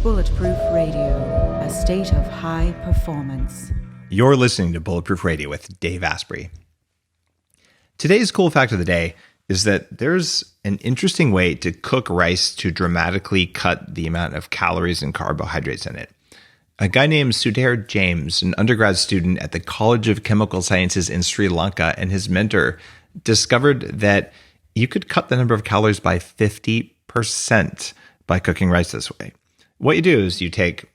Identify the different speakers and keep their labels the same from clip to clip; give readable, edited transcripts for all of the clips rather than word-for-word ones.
Speaker 1: Bulletproof Radio, a state of high performance.
Speaker 2: You're listening to Bulletproof Radio with Dave Asprey. Today's cool fact of the day is that there's an interesting way to cook rice to dramatically cut the amount of calories and carbohydrates in it. A guy named Sudhir James, an undergrad student at the College of Chemical Sciences in Sri Lanka, and his mentor discovered that you could cut the number of calories by 50% by cooking rice this way. What you do is you take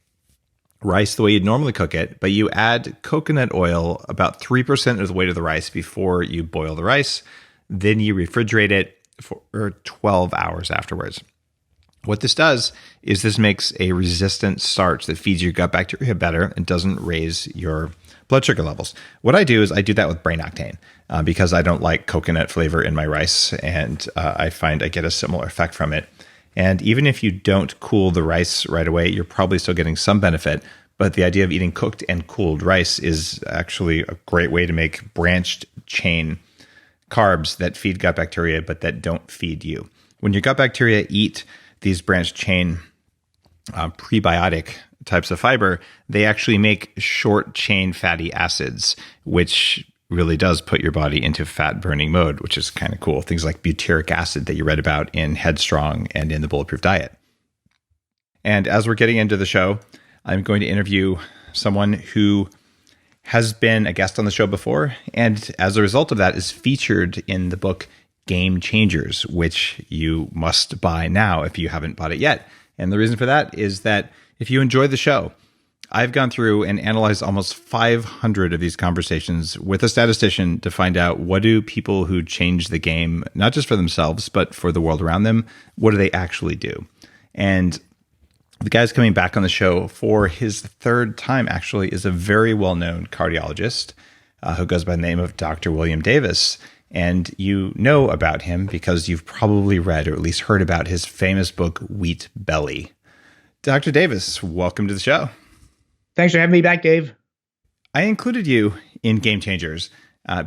Speaker 2: rice the way you'd normally cook it, but you add coconut oil about 3% of the weight of the rice before you boil the rice. Then you refrigerate it for 12 hours afterwards. What this does is this makes a resistant starch that feeds your gut bacteria better and doesn't raise your blood sugar levels. What I do is I do that with brain octane because I don't like coconut flavor in my rice, and I find I get a similar effect from it. And even if you don't cool the rice right away, you're probably still getting some benefit. But the idea of eating cooked and cooled rice is actually a great way to make branched chain carbs that feed gut bacteria, but that don't feed you. When your gut bacteria eat these branched chain prebiotic types of fiber, they actually make short chain fatty acids, which really does put your body into fat burning mode, which is kind of cool. Things like butyric acid that you read about in Headstrong and in the Bulletproof Diet. And as we're getting into the show, I'm going to interview someone who has been a guest on the show before, and as a result of that is featured in the book Game Changers, which you must buy now if you haven't bought it yet. And the reason for that is that if you enjoy the show, I've gone through and analyzed almost 500 of these conversations with a statistician to find out what do people who change the game, not just for themselves, but for the world around them, what do they actually do? And the guy's coming back on the show for his third time, actually, is a very well-known cardiologist who goes by the name of Dr. William Davis. And you know about him because you've probably read or at least heard about his famous book, Wheat Belly. Dr. Davis, welcome to the show.
Speaker 3: Thanks for having me back, Dave.
Speaker 2: I included you in Game Changers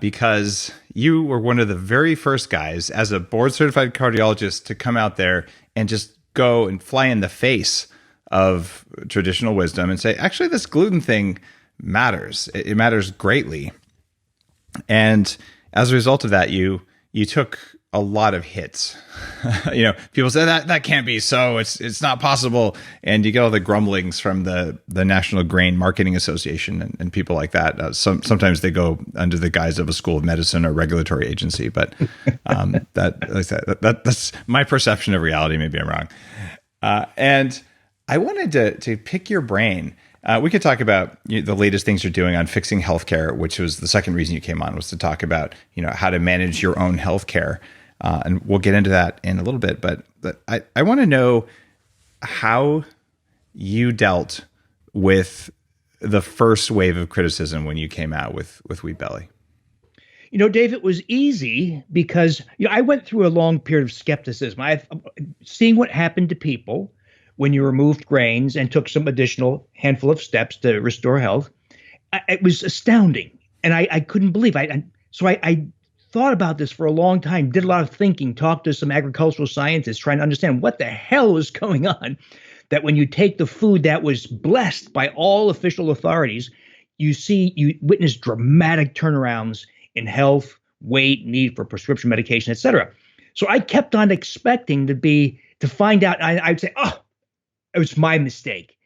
Speaker 2: because you were one of the very first guys as a board-certified cardiologist to come out there and just go and fly in the face of traditional wisdom and say, actually, this gluten thing matters. It matters greatly. And as a result of that, you took a lot of hits. People say that can't be so. It's not possible, and you get all the grumblings from the National Grain Marketing Association and people like that. Sometimes they go under the guise of a school of medicine or regulatory agency, but that's my perception of reality. Maybe I'm wrong. And I wanted to pick your brain. We could talk about the latest things you're doing on fixing healthcare, which was the second reason you came on, was to talk about how to manage your own healthcare. And we'll get into that in a little bit, but I want to know how you dealt with the first wave of criticism when you came out with Wheat Belly.
Speaker 3: Dave, it was easy because I went through a long period of skepticism. Seeing what happened to people when you removed grains and took some additional handful of steps to restore health, it was astounding, and I couldn't believe it. So I thought about this for a long time, did a lot of thinking, talked to some agricultural scientists trying to understand what the hell was going on, that when you take the food that was blessed by all official authorities, you witness dramatic turnarounds in health, weight, need for prescription medication, et cetera. So I kept on expecting to find out, I'd say, oh, it was my mistake.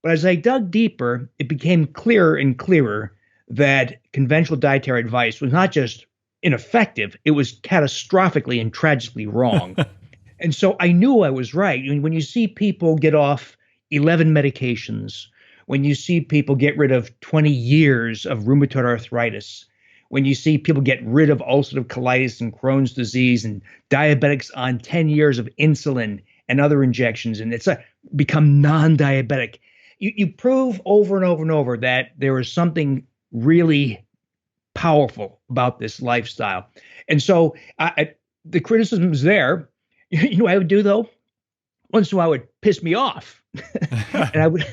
Speaker 3: But as I dug deeper, it became clearer and clearer that conventional dietary advice was not just ineffective, it was catastrophically and tragically wrong. And so I knew I was right. When you see people get off 11 medications, when you see people get rid of 20 years of rheumatoid arthritis, when you see people get rid of ulcerative colitis and Crohn's disease, and diabetics on 10 years of insulin and other injections, and it's become non-diabetic, you prove over and over and over that there is something really powerful about this lifestyle. And so the criticism is there. You know what I would do, though? Once in a while, it would piss me off. And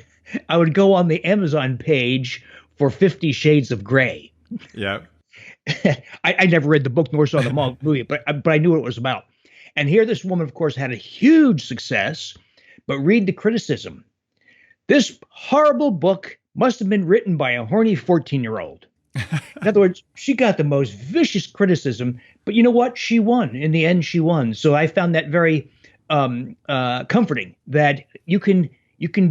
Speaker 3: I would go on the Amazon page for 50 Shades of Gray.
Speaker 2: Yeah.
Speaker 3: I never read the book nor saw the movie, but I knew what it was about. And here, this woman, of course, had a huge success, but read the criticism. This horrible book must have been written by a horny 14-year-old. In other words, she got the most vicious criticism, but you know what? She won. In the end, she won. So I found that very comforting, that you can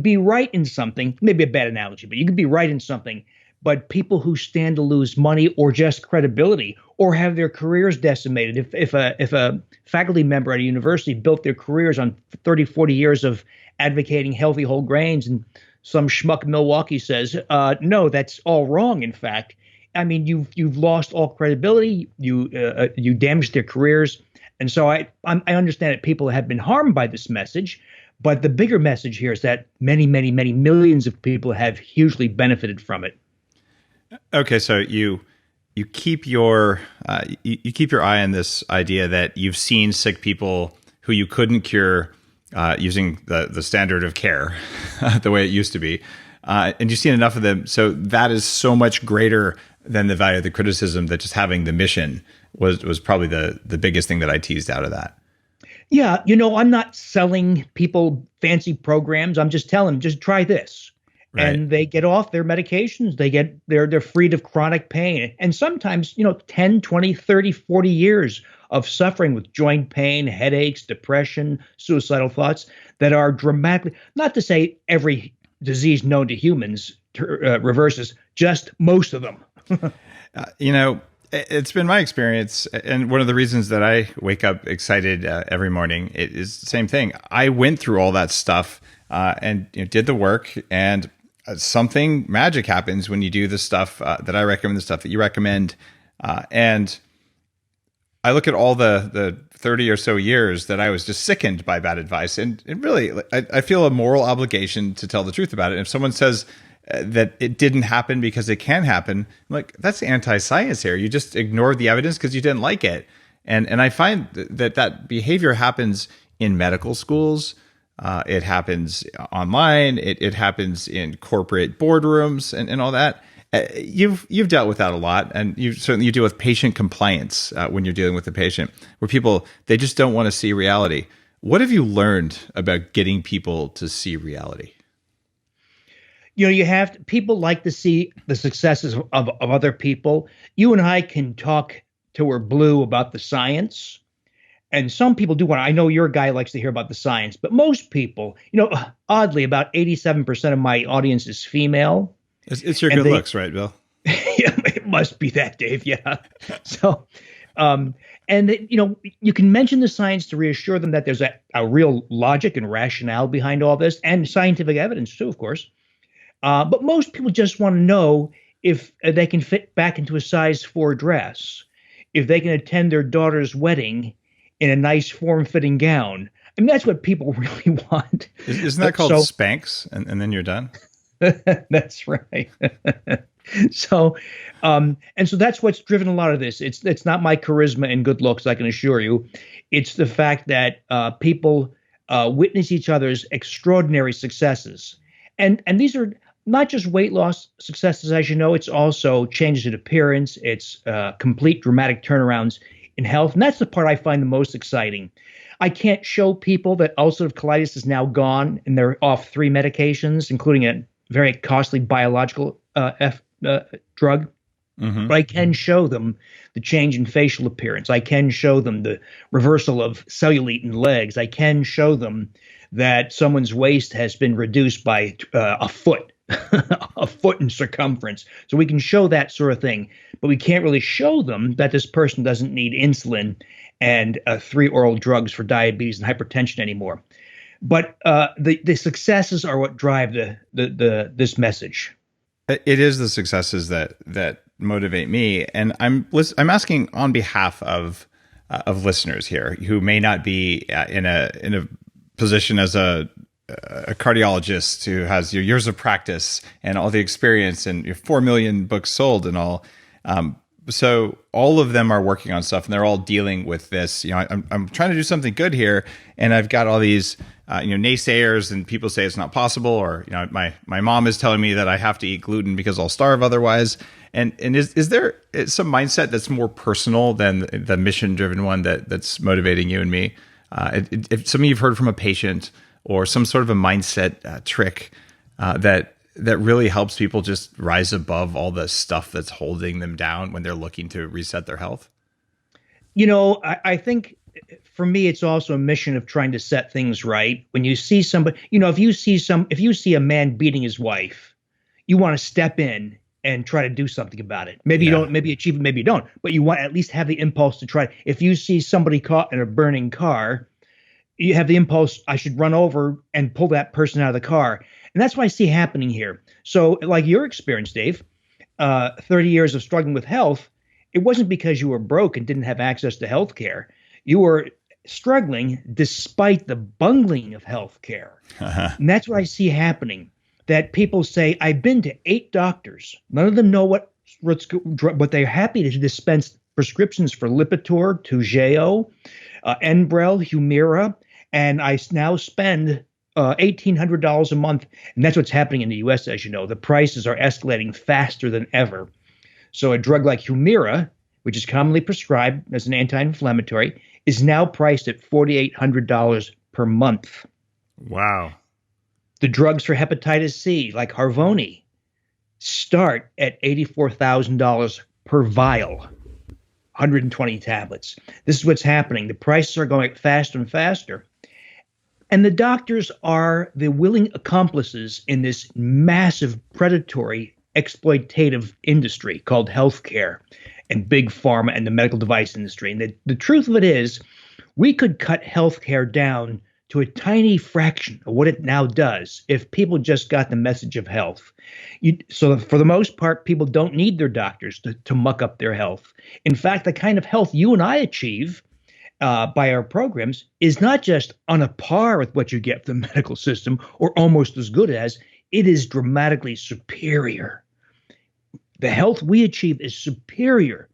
Speaker 3: be right in something, maybe a bad analogy, but you can be right in something. But people who stand to lose money or just credibility or have their careers decimated, if a faculty member at a university built their careers on 30, 40 years of advocating healthy whole grains, and some schmuck in Milwaukee says, no, that's all wrong, in fact, I mean, you've lost all credibility. You damaged their careers. And so I understand that people have been harmed by this message. But the bigger message here is that many, many, many millions of people have hugely benefited from it.
Speaker 2: Okay, so you keep your you keep your eye on this idea that you've seen sick people who you couldn't cure using the standard of care, the way it used to be, and you've seen enough of them. So that is so much greater than the value of the criticism, that just having the mission was probably the biggest thing that I teased out of that.
Speaker 3: Yeah, I'm not selling people fancy programs. I'm just telling them, just try this. Right. And they get off their medications. They're freed of chronic pain. And sometimes, 10, 20, 30, 40 years of suffering with joint pain, headaches, depression, suicidal thoughts that are dramatically, not to say every disease known to humans reverses, just most of them.
Speaker 2: It's been my experience, and one of the reasons that I wake up excited every morning is the same thing. I went through all that stuff and did the work, and something magic happens when you do the stuff that I recommend, the stuff that you recommend, and I look at all the 30 or so years that I was just sickened by bad advice, and really, I feel a moral obligation to tell the truth about it. And if someone says that it didn't happen because it can happen, I'm like, that's anti-science here. You just ignored the evidence because you didn't like it. And I find that behavior happens in medical schools. It happens online. It happens in corporate boardrooms and all that. You've dealt with that a lot, and you deal with patient compliance when you're dealing with a patient, where people, they just don't want to see reality. What have you learned about getting people to see reality?
Speaker 3: People like to see the successes of other people. You and I can talk till we're blue about the science. And some people do want to. I know your guy likes to hear about the science, but most people, oddly, about 87% of my audience is female.
Speaker 2: It's your good looks, right, Bill?
Speaker 3: Yeah, it must be that, Dave. Yeah. So, you can mention the science to reassure them that there's a real logic and rationale behind all this, and scientific evidence too, of course. But most people just want to know if they can fit back into a size 4 dress, if they can attend their daughter's wedding in a nice form-fitting gown. I mean, that's what people really want.
Speaker 2: Isn't that called Spanx? And then you're done?
Speaker 3: That's right. So that's what's driven a lot of this. It's not my charisma and good looks, I can assure you. It's the fact that people witness each other's extraordinary successes. And these are not just weight loss successes, as you know, it's also changes in appearance. It's complete dramatic turnarounds in health. And that's the part I find the most exciting. I can't show people that ulcerative colitis is now gone and they're off 3 medications, including a very costly biological drug. Mm-hmm. But I can show them the change in facial appearance. I can show them the reversal of cellulite in legs. I can show them that someone's waist has been reduced by a foot, a foot in circumference. So we can show that sort of thing, but we can't really show them that this person doesn't need insulin and 3 oral drugs for diabetes and hypertension anymore. But the successes are what drive this message.
Speaker 2: It is the successes that motivate me, and I'm asking on behalf of listeners here who may not be in a position as a cardiologist who has your years of practice and all the experience and your 4 million books sold and all. so all of them are working on stuff, and they're all dealing with this. I'm trying to do something good here, and I've got all these naysayers, and people say it's not possible, or my mom is telling me that I have to eat gluten because I'll starve otherwise. And is there some mindset that's more personal than the mission driven one that's motivating you and me? If something you've heard from a patient, or some sort of a mindset trick that really helps people just rise above all the stuff that's holding them down when they're looking to reset their health?
Speaker 3: I think for me, it's also a mission of trying to set things right. When you see somebody, if you see a man beating his wife, you want to step in and try to do something about it. Maybe you don't, maybe achieve it, maybe you don't, but you want to at least have the impulse to try. If you see somebody caught in a burning car, you have the impulse, I should run over and pull that person out of the car. And that's what I see happening here. So like your experience, Dave, 30 years of struggling with health, it wasn't because you were broke and didn't have access to health care. You were struggling despite the bungling of health care. And that's what I see happening, that people say, I've been to 8 doctors. None of them know what they're happy to dispense prescriptions for Lipitor, Toujeo, Enbrel, Humira, and I now spend $1,800 a month. And that's what's happening in the US, as you know. The prices are escalating faster than ever. So a drug like Humira, which is commonly prescribed as an anti-inflammatory, is now priced at $4,800 per month.
Speaker 2: Wow.
Speaker 3: The drugs for hepatitis C, like Harvoni, start at $84,000 per vial, 120 tablets. This is what's happening. The prices are going faster and faster. And the doctors are the willing accomplices in this massive predatory exploitative industry called healthcare and big pharma and the medical device industry. And the truth of it is, we could cut healthcare down to a tiny fraction of what it now does if people just got the message of health. So for the most part, people don't need their doctors to muck up their health. In fact, the kind of health you and I achieve by our programs is not just on a par with what you get from the medical system or almost as good as, it is dramatically superior. The health we achieve is superior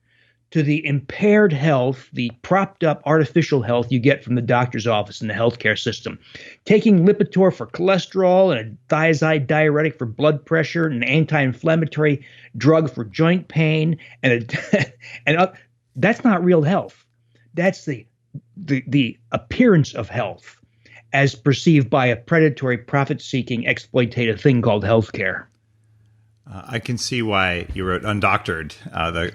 Speaker 3: to the impaired health, the propped up artificial health you get from the doctor's office in the healthcare system. Taking Lipitor for cholesterol and a thiazide diuretic for blood pressure and an anti-inflammatory drug for joint pain that's not real health. That's the appearance of health as perceived by a predatory, profit-seeking, exploitative thing called healthcare.
Speaker 2: I can see why you wrote Undoctored,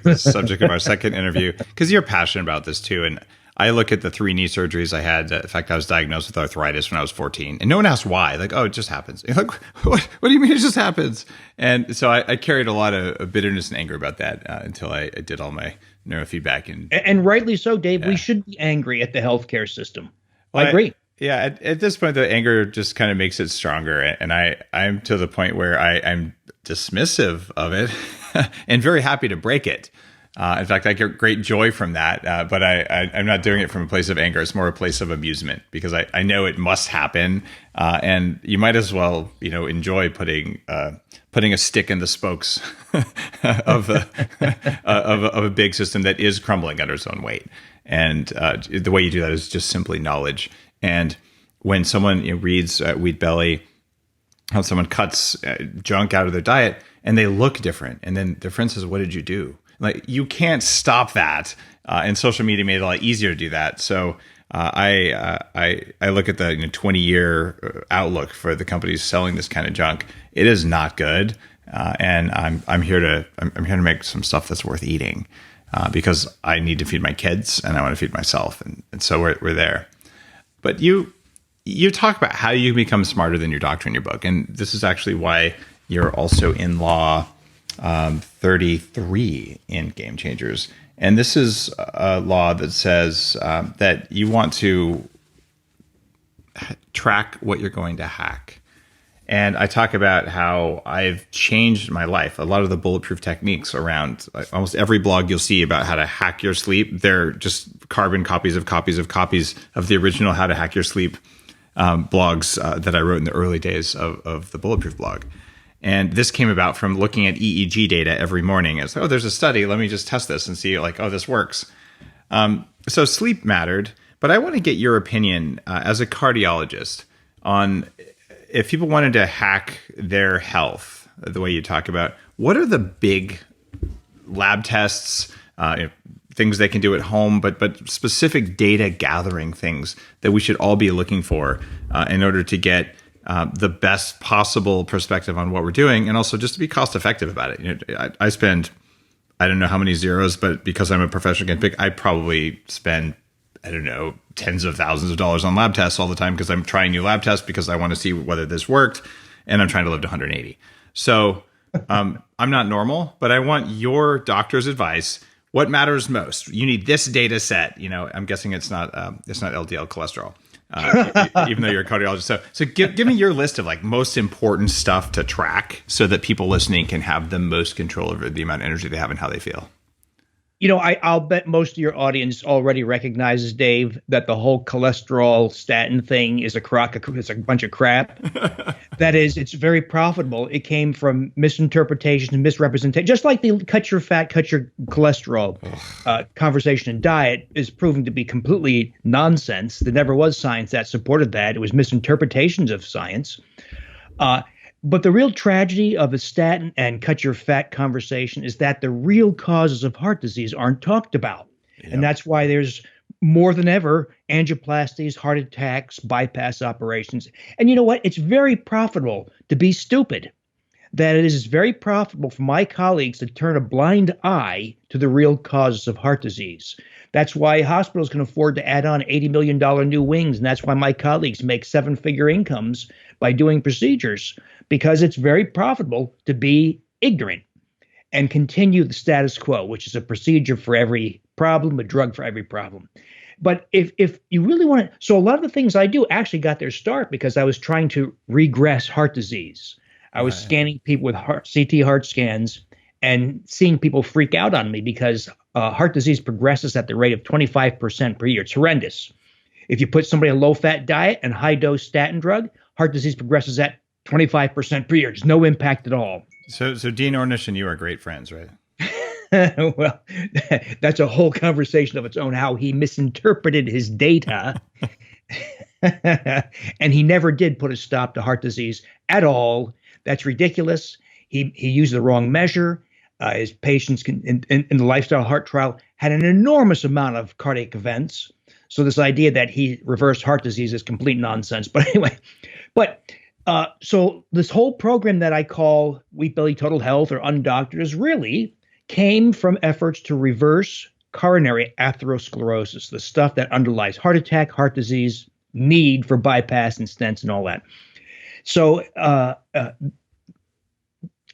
Speaker 2: the subject of our second interview, because you're passionate about this too. And I look at the 3 knee surgeries I had. In fact, I was diagnosed with arthritis when I was 14, and no one asked why. Like, oh, it just happens. You're like, what do you mean it just happens? And so I carried a lot of bitterness and anger about that until I did all my neurofeedback. And
Speaker 3: rightly so, Dave. Yeah. We should be angry at the healthcare system. Well, I agree.
Speaker 2: At this point, the anger just kind of makes it stronger. And I'm to the point where I'm dismissive of it and very happy to break it. In fact, I get great joy from that, but I'm not doing it from a place of anger. It's more a place of amusement because I know it must happen, and you might as well enjoy putting a stick in the spokes of a big system that is crumbling under its own weight. And the way you do that is just simply knowledge. And when someone reads Wheat Belly, how someone cuts junk out of their diet and they look different, and then their friend says, "What did you do?" Like, you can't stop that, and social media made it a lot easier to do that. So I look at the 20-year outlook for the companies selling this kind of junk. It is not good, and I'm here to make some stuff that's worth eating because I need to feed my kids and I want to feed myself, and so we're there. But you talk about how you can become smarter than your doctor in your book, and this is actually why you're also in law 33 in Game Changers. And this is a law that says that you want to track what you're going to hack. And I talk about how I've changed my life. A lot of the bulletproof techniques around almost every blog you'll see about how to hack your sleep, they're just carbon copies of the original How to Hack Your Sleep blogs that I wrote in the early days of the Bulletproof blog. And this came about from looking at EEG data every morning. It's, oh, there's a study. Let me just test this and see, like, oh, this works. So sleep mattered. But I want to get your opinion as a cardiologist on if people wanted to hack their health, the way you talk about, what are the big lab tests, things they can do at home, but specific data gathering things that we should all be looking for in order to get the best possible perspective on what we're doing, and also just to be cost effective about it. I spend, I don't know how many zeros, but because I'm a professional guinea pig, I probably spend, I don't know, tens of thousands of dollars on lab tests all the time because I'm trying new lab tests because I want to see whether this worked, and I'm trying to live to 180. So I'm not normal, but I want your doctor's advice. What matters most? You need this data set. I'm guessing it's not LDL cholesterol, even though you're a cardiologist. So give me your list of like most important stuff to track so that people listening can have the most control over the amount of energy they have and how they feel.
Speaker 3: I'll bet most of your audience already recognizes, Dave, that the whole cholesterol statin thing is it's a bunch of crap. That is, it's very profitable. It came from misinterpretation and misrepresentation. Just like the cut your fat, cut your cholesterol conversation and diet is proven to be completely nonsense. There never was science that supported that. It was misinterpretations of science. But the real tragedy of the statin and cut your fat conversation is that the real causes of heart disease aren't talked about. Yep. And that's why there's more than ever angioplasties, heart attacks, bypass operations. And you know what? It's very profitable to be stupid. That it is very profitable for my colleagues to turn a blind eye to the real causes of heart disease. That's why hospitals can afford to add on $80 million new wings. And that's why my colleagues make seven-figure incomes by doing procedures, because it's very profitable to be ignorant and continue the status quo, which is a procedure for every problem, a drug for every problem. But if you really want to, so a lot of the things I do actually got their start because I was trying to regress heart disease. I was scanning people with CT heart scans and seeing people freak out on me because heart disease progresses at the rate of 25% per year. It's horrendous. If you put somebody on a low-fat diet and high-dose statin drug, heart disease progresses at 25% per year. There's no impact at all.
Speaker 2: So Dean Ornish and you are great friends, right?
Speaker 3: Well, that's a whole conversation of its own, how he misinterpreted his data. And he never did put a stop to heart disease at all. That's ridiculous. He used the wrong measure. His patients in the lifestyle heart trial had an enormous amount of cardiac events. So this idea that he reversed heart disease is complete nonsense. But anyway, so this whole program that I call Wheat Belly Total Health or Undoctored is really came from efforts to reverse coronary atherosclerosis, the stuff that underlies heart attack, heart disease, need for bypass and stents and all that. So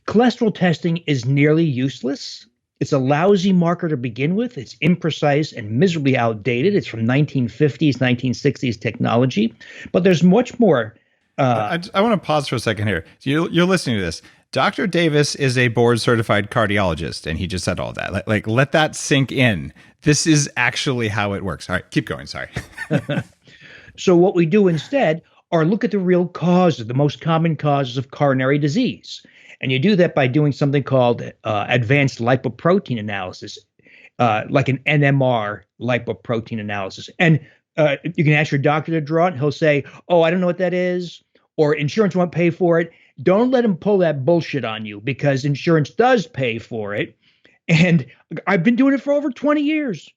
Speaker 3: cholesterol testing is nearly useless. It's a lousy marker to begin with. It's imprecise and miserably outdated. It's from 1950s, 1960s technology. But there's much more.
Speaker 2: I want to pause for a second here. You're listening to this. Dr. Davis is a board-certified cardiologist, and he just said all that. Let that sink in. This is actually how it works. All right, keep going. Sorry.
Speaker 3: So what we do instead are look at the real causes, the most common causes of coronary disease. And you do that by doing something called advanced lipoprotein analysis, like an NMR lipoprotein analysis. And you can ask your doctor to draw it, and he'll say, oh, I don't know what that is, or insurance won't pay for it. Don't let him pull that bullshit on you, because insurance does pay for it. And I've been doing it for over 20 years.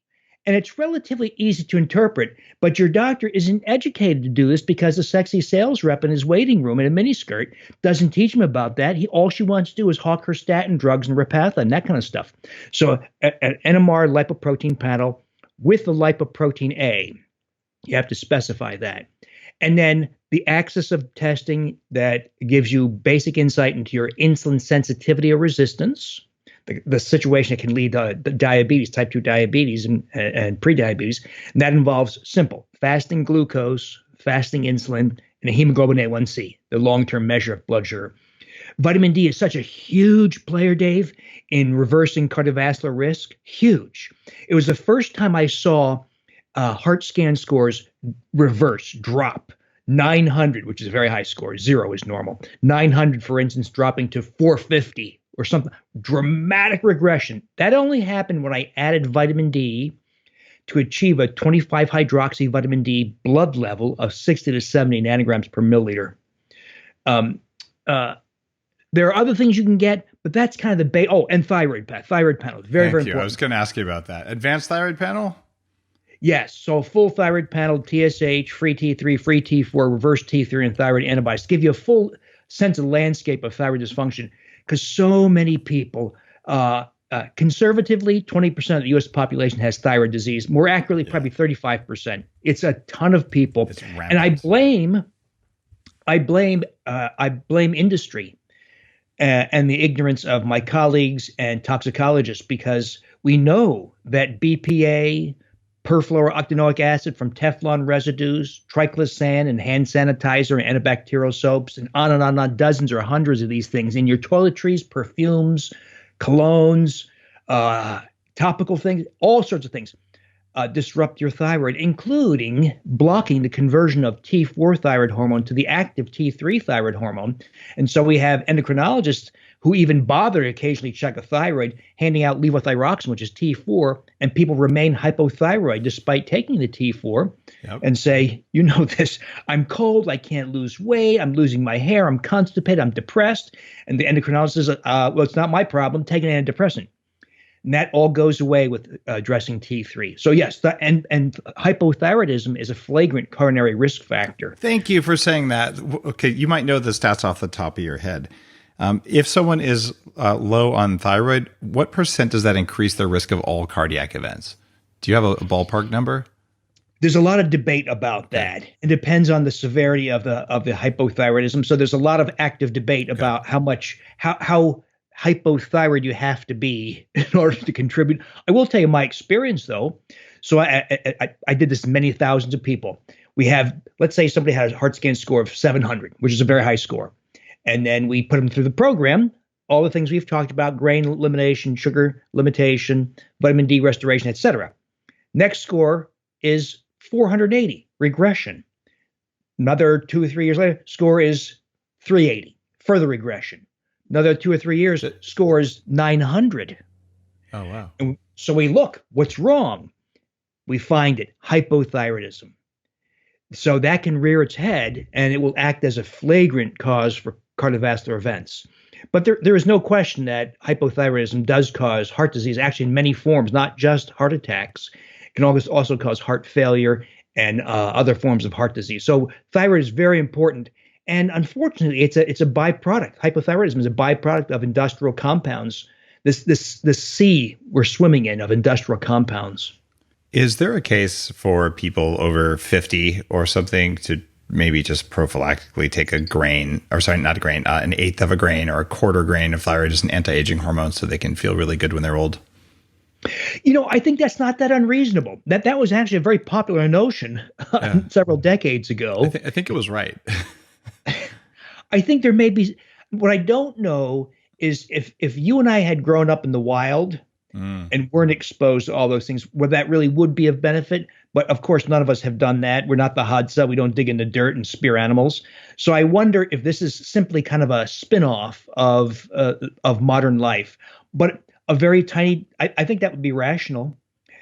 Speaker 3: And it's relatively easy to interpret, but your doctor isn't educated to do this because the sexy sales rep in his waiting room in a miniskirt doesn't teach him about that. All she wants to do is hawk her statin drugs and Repatha and that kind of stuff. So an NMR lipoprotein panel with the lipoprotein A, you have to specify that. And then the axis of testing that gives you basic insight into your insulin sensitivity or resistance, the situation that can lead to diabetes, type 2 diabetes and prediabetes. And that involves simple fasting glucose, fasting insulin, and a hemoglobin A1c, the long-term measure of blood sugar. Vitamin D is such a huge player, Dave, in reversing cardiovascular risk. Huge. It was the first time I saw heart scan scores drop 900, which is a very high score. 0 is normal. 900, for instance, dropping to 450 or something. Dramatic regression. That only happened when I added vitamin D to achieve a 25 hydroxy vitamin D blood level of 60 to 70 nanograms per milliliter. There are other things you can get, but that's kind of the base. Oh, and thyroid panel. Very important.
Speaker 2: I was going to ask you about that. Advanced thyroid panel?
Speaker 3: Yes. So full thyroid panel, TSH, free T3, free T4, reverse T3, and thyroid antibodies to give you a full sense of landscape of thyroid dysfunction, because so many people, conservatively, 20% of the U.S. population has thyroid disease. More accurately, probably 35%. It's a ton of people. And I blame industry and the ignorance of my colleagues and toxicologists, because we know that BPA, perfluorooctanoic acid from Teflon residues, triclosan and hand sanitizer and antibacterial soaps, and on, dozens or hundreds of these things in your toiletries, perfumes, colognes, topical things, all sorts of things disrupt your thyroid, including blocking the conversion of T4 thyroid hormone to the active T3 thyroid hormone. And so we have endocrinologists who even bother to occasionally check a thyroid, handing out levothyroxine, which is T4, and people remain hypothyroid despite taking the T4 and say, you know this, I'm cold, I can't lose weight, I'm losing my hair, I'm constipated, I'm depressed. And the endocrinologist says, well, it's not my problem, take an antidepressant. And that all goes away with addressing T3. So yes, and hypothyroidism is a flagrant coronary risk factor.
Speaker 2: Thank you for saying that. Okay, you might know the stats off the top of your head. If someone is low on thyroid, what percent does that increase their risk of all cardiac events? Do you have a ballpark number?
Speaker 3: There's a lot of debate about that. It depends on the severity of the hypothyroidism. So there's a lot of active debate about how hypothyroid you have to be in order to contribute. I will tell you my experience, though. So I did this in many thousands of people. We have, let's say somebody had a heart scan score of 700, which is a very high score. And then we put them through the program, all the things we've talked about, grain elimination, sugar limitation, vitamin D restoration, etc. Next score is 480, regression. Another 2 or 3 years later, score is 380, further regression. Another 2 or 3 years, score is 900.
Speaker 2: Oh, wow.
Speaker 3: And so we look, what's wrong? We find it, hypothyroidism. So that can rear its head, and it will act as a flagrant cause for cardiovascular events. But there is no question that hypothyroidism does cause heart disease, actually in many forms, not just heart attacks. It can also cause heart failure and other forms of heart disease. So thyroid is very important. And unfortunately, it's a byproduct. Hypothyroidism is a byproduct of industrial compounds. This sea we're swimming in of industrial compounds.
Speaker 2: Is there a case for people over 50 or something to maybe just prophylactically take an eighth of a grain or a quarter grain of thyroid as an anti-aging hormone so they can feel really good when they're old?
Speaker 3: You know, I think that's not that unreasonable. That was actually a very popular notion several decades ago.
Speaker 2: I think it was right.
Speaker 3: I think there may be. What I don't know is if you and I had grown up in the wild and weren't exposed to all those things, where that really would be of benefit. But of course, none of us have done that. We're not the Hadza. We don't dig in the dirt and spear animals. So I wonder if this is simply kind of a spin-off of modern life. But a very tiny, I think that would be rational.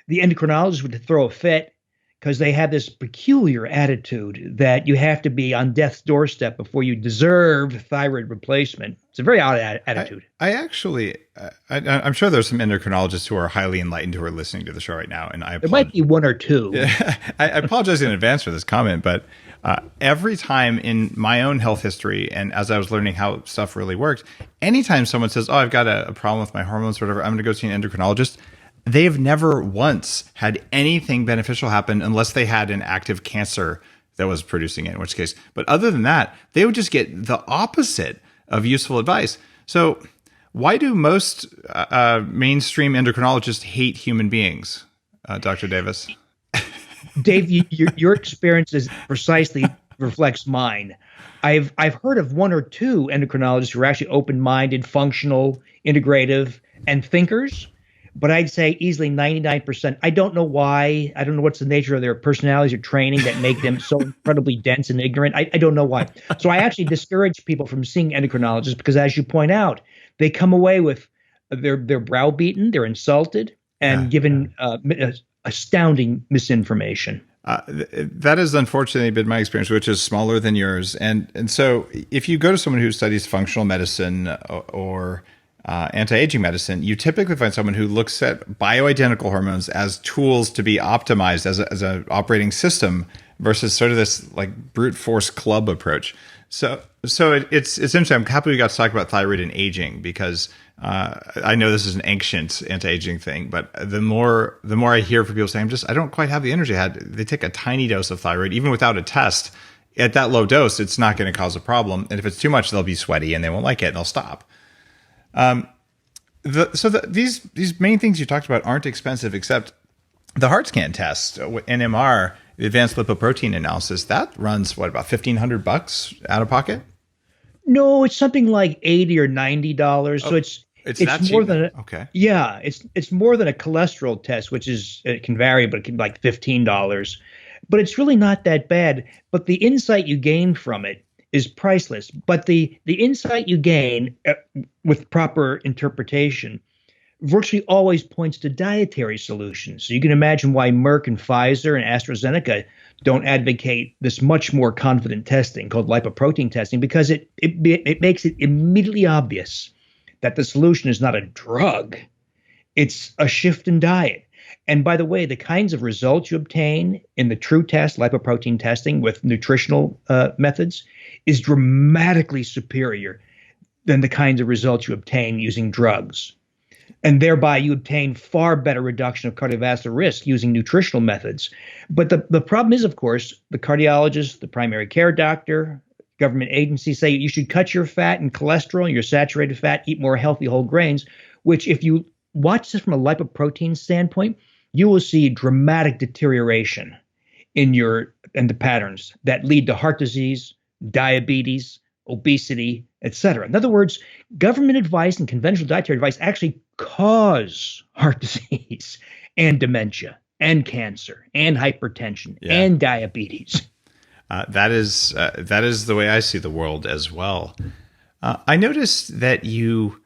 Speaker 3: The endocrinologist would throw a fit because they have this peculiar attitude that you have to be on death's doorstep before you deserve thyroid replacement. It's a very odd attitude.
Speaker 2: I'm sure there's some endocrinologists who are highly enlightened who are listening to the show right now. And
Speaker 3: there might be one or two.
Speaker 2: I apologize in advance for this comment, but every time in my own health history and as I was learning how stuff really worked, anytime someone says, oh, I've got a problem with my hormones or whatever, I'm going to go see an endocrinologist. They've never once had anything beneficial happen unless they had an active cancer that was producing it, in which case. But other than that, they would just get the opposite of useful advice. So why do most mainstream endocrinologists hate human beings, Dr. Davis?
Speaker 3: Dave, your experience is precisely reflects mine. I've heard of one or two endocrinologists who are actually open-minded, functional, integrative, and thinkers. but I'd say easily 99%. I don't know why. I don't know what's the nature of their personalities or training that make them so incredibly dense and ignorant. I don't know why. So I actually discourage people from seeing endocrinologists because, as you point out, they come away with they're browbeaten, they're insulted, and given astounding misinformation.
Speaker 2: That has unfortunately been my experience, which is smaller than yours. And so if you go to someone who studies functional medicine or anti-aging medicine, you typically find someone who looks at bioidentical hormones as tools to be optimized as an operating system versus sort of this like brute force club approach. So it's interesting. I'm happy we got to talk about thyroid and aging because I know this is an ancient anti-aging thing, but the more I hear from people saying, I don't quite have the energy I had. They take a tiny dose of thyroid, even without a test. At that low dose, it's not going to cause a problem. And if it's too much, they'll be sweaty and they won't like it and they'll stop. These main things you talked about aren't expensive, except the heart scan test, NMR, the advanced lipoprotein analysis, that runs about $1,500 out of pocket?
Speaker 3: No, it's something like $80 or $90. So it's more
Speaker 2: cheap.
Speaker 3: than
Speaker 2: okay.
Speaker 3: Yeah, it's more than a cholesterol test, which it can vary, but it can be like $15. But it's really not that bad. But the insight you gain from it is priceless. But the insight you gain with proper interpretation virtually always points to dietary solutions. So you can imagine why Merck and Pfizer and AstraZeneca don't advocate this much more confident testing called lipoprotein testing, because it makes it immediately obvious that the solution is not a drug, it's a shift in diet. And by the way, the kinds of results you obtain in the true test, lipoprotein testing with nutritional methods, is dramatically superior than the kinds of results you obtain using drugs. And thereby you obtain far better reduction of cardiovascular risk using nutritional methods. But the problem is, of course, the cardiologist, the primary care doctor, government agencies say you should cut your fat and cholesterol, your saturated fat, eat more healthy whole grains, which if you watch this from a lipoprotein standpoint, you will see dramatic deterioration in the patterns that lead to heart disease, diabetes, obesity, etc. In other words, government advice and conventional dietary advice actually cause heart disease and dementia and cancer and hypertension and diabetes.
Speaker 2: That is the way I see the world as well. I noticed that you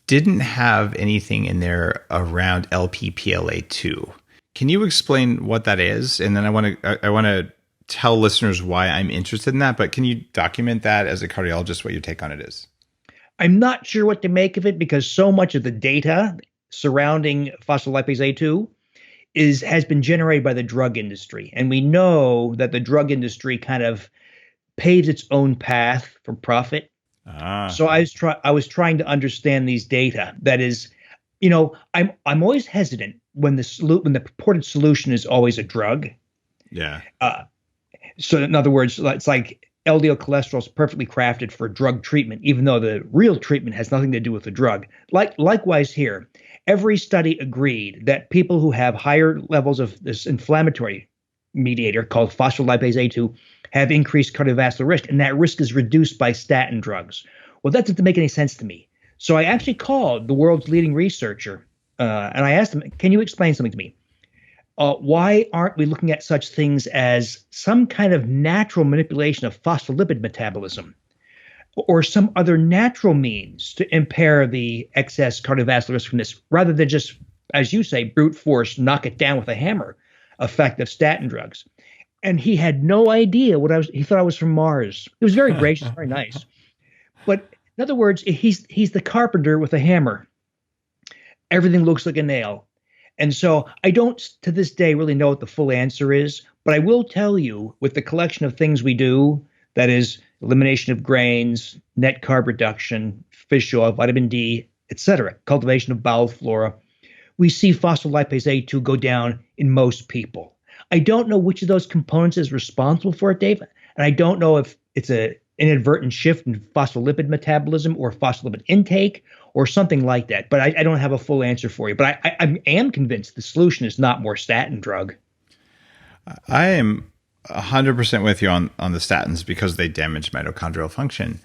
Speaker 2: didn't have anything in there around LPPLA2. Can you explain what that is? And then I want to tell listeners why I'm interested in that, but can you document that as a cardiologist, what your take on it is?
Speaker 3: I'm not sure what to make of it because so much of the data surrounding phospholipase A2 has been generated by the drug industry. And we know that the drug industry kind of paves its own path for profit. So I was trying to understand these data. That is, I'm always hesitant when the purported solution is always a drug.
Speaker 2: Yeah.
Speaker 3: So in other words, it's like LDL cholesterol is perfectly crafted for drug treatment, even though the real treatment has nothing to do with the drug. Likewise here, every study agreed that people who have higher levels of this inflammatory mediator called phospholipase A2 have increased cardiovascular risk, and that risk is reduced by statin drugs. Well, that doesn't make any sense to me. So I actually called the world's leading researcher, and I asked him, can you explain something to me? Why aren't we looking at such things as some kind of natural manipulation of phospholipid metabolism or some other natural means to impair the excess cardiovascular risk from this, rather than just, as you say, brute force, knock it down with a hammer effect of statin drugs? And he had no idea he thought I was from Mars. He was very gracious, very nice. But in other words, he's the carpenter with a hammer. Everything looks like a nail. And so I don't, to this day, really know what the full answer is, but I will tell you, with the collection of things we do, that is elimination of grains, net carb reduction, fish oil, vitamin D, etc., cultivation of bowel flora, we see phospholipase A2 go down in most people. I don't know which of those components is responsible for it, Dave, and I don't know if it's an inadvertent shift in phospholipid metabolism or phospholipid intake or something like that. But I don't have a full answer for you. But I am convinced the solution is not more statin drug.
Speaker 2: I am 100% with you on the statins because they damage mitochondrial function.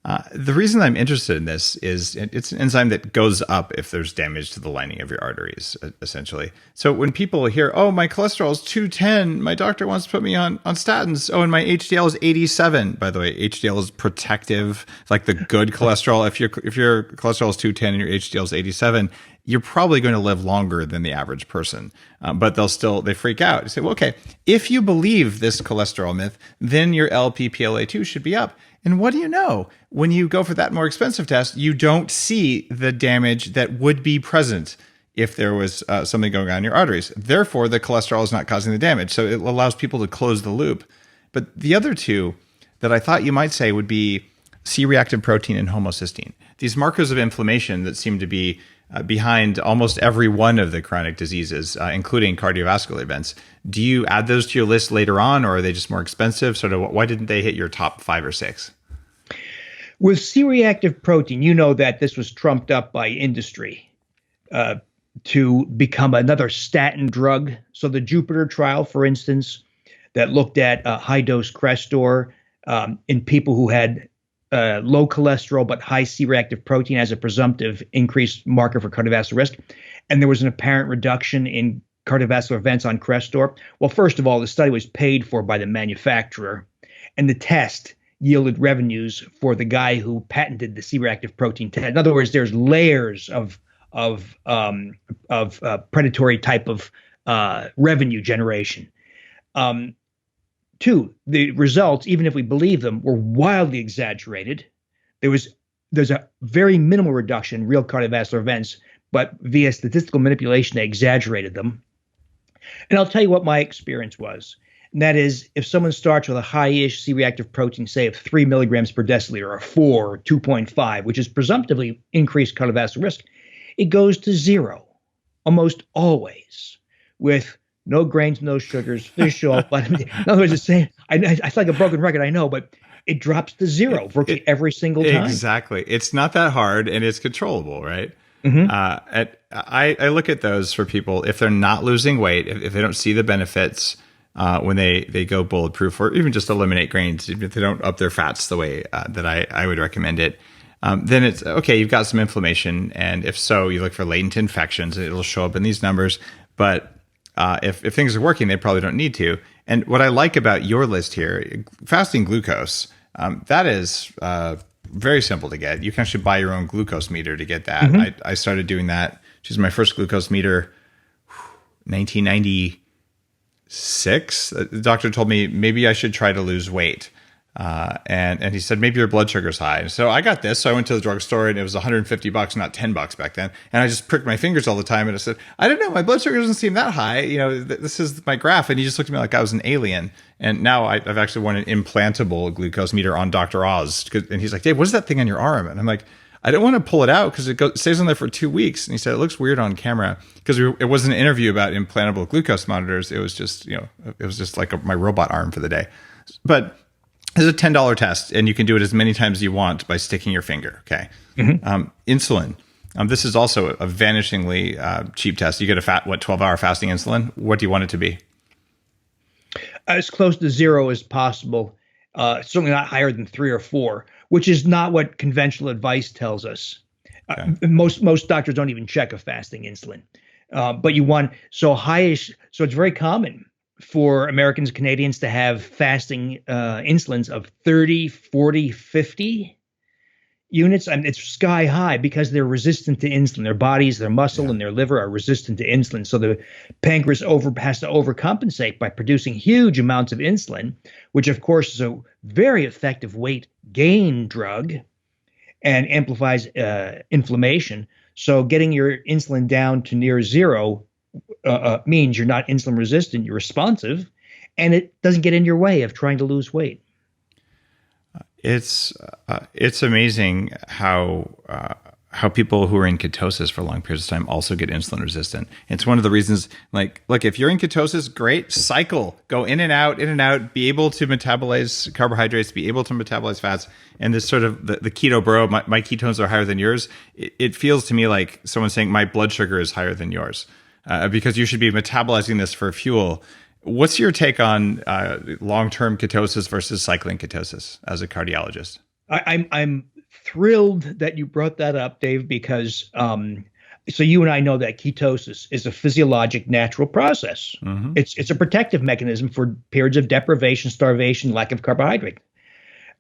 Speaker 2: The reason I'm interested in this is it's an enzyme that goes up if there's damage to the lining of your arteries, essentially. So when people hear, oh, my cholesterol is 210, my doctor wants to put me on statins. Oh, and my HDL is 87. By the way, HDL is protective, like the good cholesterol. If your cholesterol is 210 and your HDL is 87, you're probably going to live longer than the average person. But they freak out. You say, well, okay, if you believe this cholesterol myth, then your LPPLA2 should be up. And what do you know? When you go for that more expensive test, you don't see the damage that would be present if there was something going on in your arteries. Therefore, the cholesterol is not causing the damage. So it allows people to close the loop. But the other two that I thought you might say would be C-reactive protein and homocysteine. These markers of inflammation that seem to be behind almost every one of the chronic diseases, including cardiovascular events. Do you add those to your list later on, or are they just more expensive? Sort of, why didn't they hit your top 5 or 6?
Speaker 3: With C-reactive protein, you know that this was trumped up by industry to become another statin drug. So the Jupiter trial, for instance, that looked at high-dose Crestor in people who had low cholesterol but high C-reactive protein as a presumptive increased marker for cardiovascular risk, and there was an apparent reduction in cardiovascular events on Crestor. Well, first of all, the study was paid for by the manufacturer, and the test yielded revenues for the guy who patented the C-reactive protein test. In other words, there's layers of predatory type of revenue generation. Two, the results, even if we believe them, were wildly exaggerated. There's a very minimal reduction in real cardiovascular events, but via statistical manipulation, they exaggerated them. And I'll tell you what my experience was. And that is, if someone starts with a high-ish C-reactive protein, say of 3 milligrams per deciliter, or 4, or 2.5, which is presumptively increased cardiovascular risk, it goes to 0, almost always, with no grains, no sugars, fish oil, vitamin D. In other words, it's saying, it's like a broken record, I know, but it drops to 0 virtually every single time.
Speaker 2: Exactly. It's not that hard, and it's controllable, right?
Speaker 3: Mm-hmm.
Speaker 2: I look at those for people, if they're not losing weight, if they don't see the benefits when they go bulletproof, or even just eliminate grains, even if they don't up their fats the way that I would recommend it, then it's okay, you've got some inflammation. And if so, you look for latent infections, it'll show up in these numbers. But if things are working, they probably don't need to. And what I like about your list here, fasting glucose, that is very simple to get. You can actually buy your own glucose meter to get that. Mm-hmm. I started doing that. Choosing my first glucose meter, 1996. The doctor told me maybe I should try to lose weight. And he said, maybe your blood sugar's high. So I got this. So I went to the drugstore and it was $150, not $10 back then. And I just pricked my fingers all the time. And I said, I don't know, my blood sugar doesn't seem that high. You know, this is my graph. And he just looked at me like I was an alien. And now I've actually worn an implantable glucose meter on Dr. Oz. And he's like, Dave, what is that thing on your arm? And I'm like, I don't want to pull it out because it stays on there for 2 weeks. And he said, it looks weird on camera, because it wasn't an interview about implantable glucose monitors. It was just, it was just like my robot arm for the day. But it's a $10 test, and you can do it as many times as you want by sticking your finger. Okay. Mm-hmm. Insulin. This is also a vanishingly cheap test. You get a 12-hour fasting insulin. What do you want it to be?
Speaker 3: As close to 0 as possible. Certainly not higher than 3 or 4, which is not what conventional advice tells us. Okay. Most doctors don't even check a fasting insulin. But you want so highish. So it's very common for Americans, Canadians to have fasting insulins of 30, 40, 50 units. I mean, it's sky high because they're resistant to insulin. Their bodies, their muscle, and their liver are resistant to insulin. So the pancreas has to overcompensate by producing huge amounts of insulin, which of course is a very effective weight gain drug and amplifies inflammation. So getting your insulin down to near 0 means you're not insulin resistant, you're responsive, and it doesn't get in your way of trying to lose weight.
Speaker 2: It's amazing how people who are in ketosis for long periods of time also get insulin resistant. It's one of the reasons, like, look, if you're in ketosis, great, cycle, go in and out, be able to metabolize carbohydrates, be able to metabolize fats. And this sort of the keto bro, my ketones are higher than yours. It feels to me like someone saying my blood sugar is higher than yours, because you should be metabolizing this for fuel. What's your take on long-term ketosis versus cycling ketosis as a cardiologist?
Speaker 3: I'm thrilled that you brought that up, Dave, because so you and I know that ketosis is a physiologic, natural process.
Speaker 2: Mm-hmm.
Speaker 3: It's a protective mechanism for periods of deprivation, starvation, lack of carbohydrate.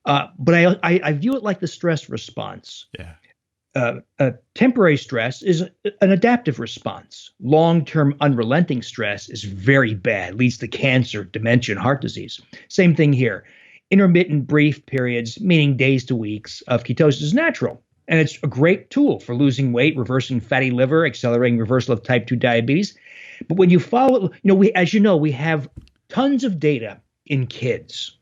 Speaker 3: But I view it like the stress response.
Speaker 2: Yeah.
Speaker 3: Temporary stress is an adaptive response. Long-term unrelenting stress is very bad, leads to cancer, dementia, and heart disease. Same thing here. Intermittent brief periods, meaning days to weeks, of ketosis is natural. And it's a great tool for losing weight, reversing fatty liver, accelerating reversal of type 2 diabetes. But when you follow, we have tons of data in kids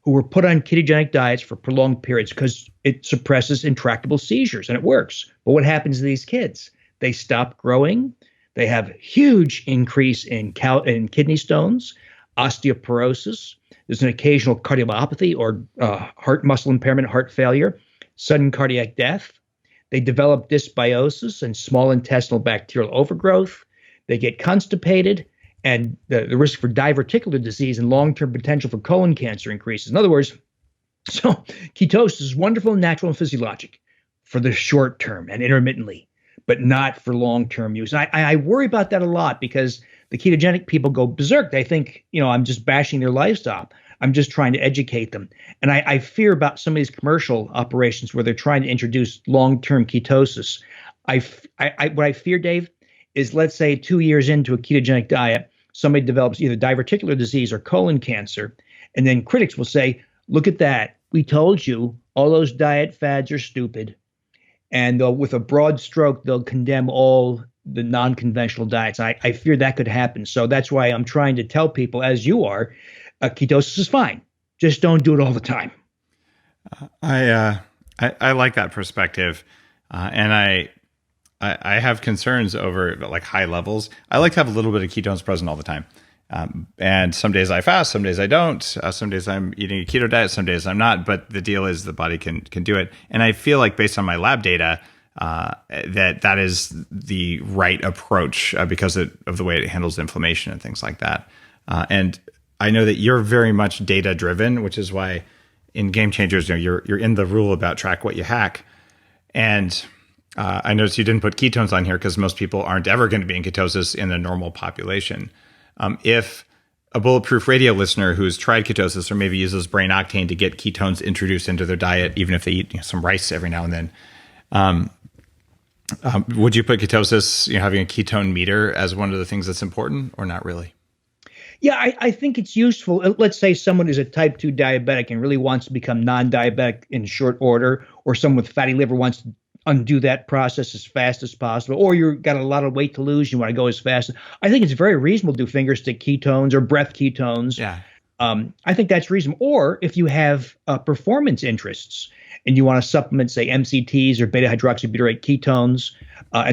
Speaker 3: who were put on ketogenic diets for prolonged periods because it suppresses intractable seizures, and it works. But what happens to these kids? They stop growing. They have huge increase in kidney stones, osteoporosis. There's an occasional cardiomyopathy or heart muscle impairment, heart failure, sudden cardiac death. They develop dysbiosis and small intestinal bacterial overgrowth. They get constipated, and the risk for diverticular disease and long-term potential for colon cancer increases. In other words, so ketosis is wonderful and natural and physiologic for the short term and intermittently, but not for long-term use. And I worry about that a lot because the ketogenic people go berserk. They think, I'm just bashing their lifestyle. I'm just trying to educate them. And I fear about some of these commercial operations where they're trying to introduce long-term ketosis. What I fear, Dave, is let's say 2 years into a ketogenic diet, somebody develops either diverticular disease or colon cancer. And then critics will say, look at that. We told you all those diet fads are stupid. And with a broad stroke, they'll condemn all the non-conventional diets. I fear that could happen. So that's why I'm trying to tell people, as you are, ketosis is fine. Just don't do it all the time.
Speaker 2: I like that perspective. And I have concerns over like high levels. I like to have a little bit of ketones present all the time. And some days I fast, some days I don't. Some days I'm eating a keto diet, some days I'm not. But the deal is the body can do it. And I feel like based on my lab data, that is the right approach because of the way it handles inflammation and things like that. And I know that you're very much data driven, which is why in Game Changers, you're in the rule about track what you hack. And I noticed you didn't put ketones on here because most people aren't ever going to be in ketosis in the normal population. If a Bulletproof Radio listener who's tried ketosis or maybe uses brain octane to get ketones introduced into their diet, even if they eat some rice every now and then, would you put ketosis, having a ketone meter as one of the things that's important or not really?
Speaker 3: Yeah, I think it's useful. Let's say someone is a type 2 diabetic and really wants to become non-diabetic in short order, or someone with fatty liver wants to undo that process as fast as possible, or you've got a lot of weight to lose, you want to go as fast. I think it's very reasonable to do finger stick ketones or breath ketones. Yeah. I think that's reasonable. Or if you have performance interests and you want to supplement, say, MCTs or beta hydroxybutyrate ketones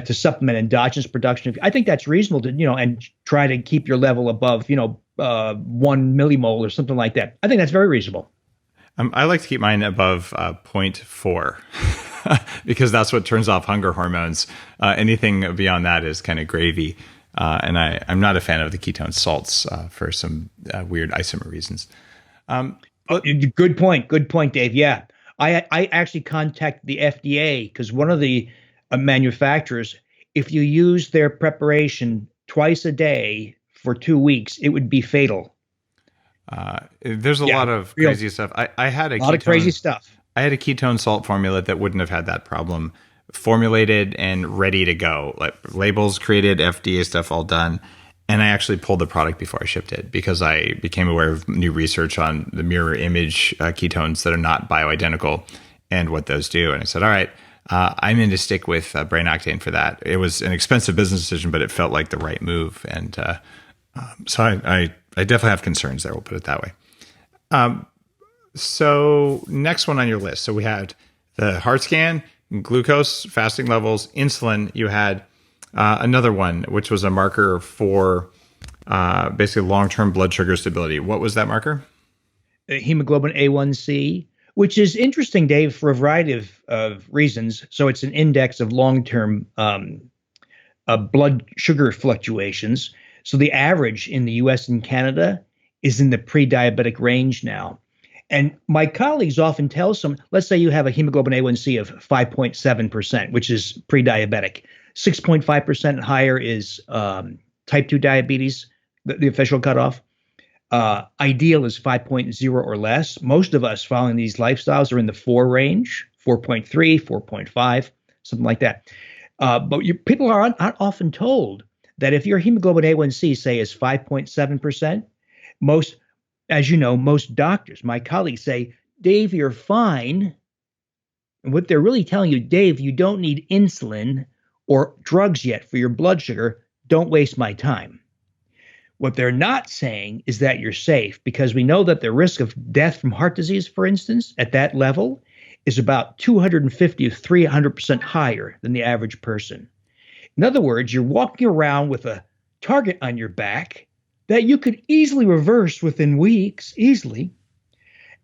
Speaker 3: to supplement endogenous production, I think that's reasonable to, and try to keep your level above, 1 millimole or something like that. I think that's very reasonable.
Speaker 2: I like to keep mine above 0.4 because that's what turns off hunger hormones. Anything beyond that is kind of gravy. And I'm not a fan of the ketone salts for some weird isomer reasons.
Speaker 3: Good point, Dave. Yeah. I actually contacted the FDA because one of the manufacturers, if you use their preparation twice a day for 2 weeks, it would be fatal.
Speaker 2: There's a lot of crazy stuff. I had a lot of crazy stuff. I had a ketone salt formula that wouldn't have had that problem, formulated and ready to go. Like labels created, FDA stuff all done. And I actually pulled the product before I shipped it because I became aware of new research on the mirror image ketones that are not bioidentical and what those do. And I said, all right, I'm in to stick with brain octane for that. It was an expensive business decision, but it felt like the right move. And so I definitely have concerns there. We'll put it that way. So next one on your list. So we had the heart scan, glucose, fasting levels, insulin. You had another one, which was a marker for basically long-term blood sugar stability. What was that marker?
Speaker 3: Hemoglobin A1c, which is interesting, Dave, for a variety of reasons. So it's an index of long-term blood sugar fluctuations. So the average in the US and Canada is in the pre-diabetic range now. And my colleagues often tell let's say you have a hemoglobin A1c of 5.7%, which is pre-diabetic. 6.5% higher is type 2 diabetes, the official cutoff. Ideal is 5.0 or less. Most of us following these lifestyles are in the 4 range, 4.3, 4.5, something like that. But people are not often told that if your hemoglobin A1c, say, is 5.7%, as you know, most doctors, my colleagues say, Dave, you're fine. And what they're really telling you, Dave, you don't need insulin or drugs yet for your blood sugar. Don't waste my time. What they're not saying is that you're safe, because we know that the risk of death from heart disease, for instance, at that level is about 250 to 300% higher than the average person. In other words, you're walking around with a target on your back that you could easily reverse within weeks, easily.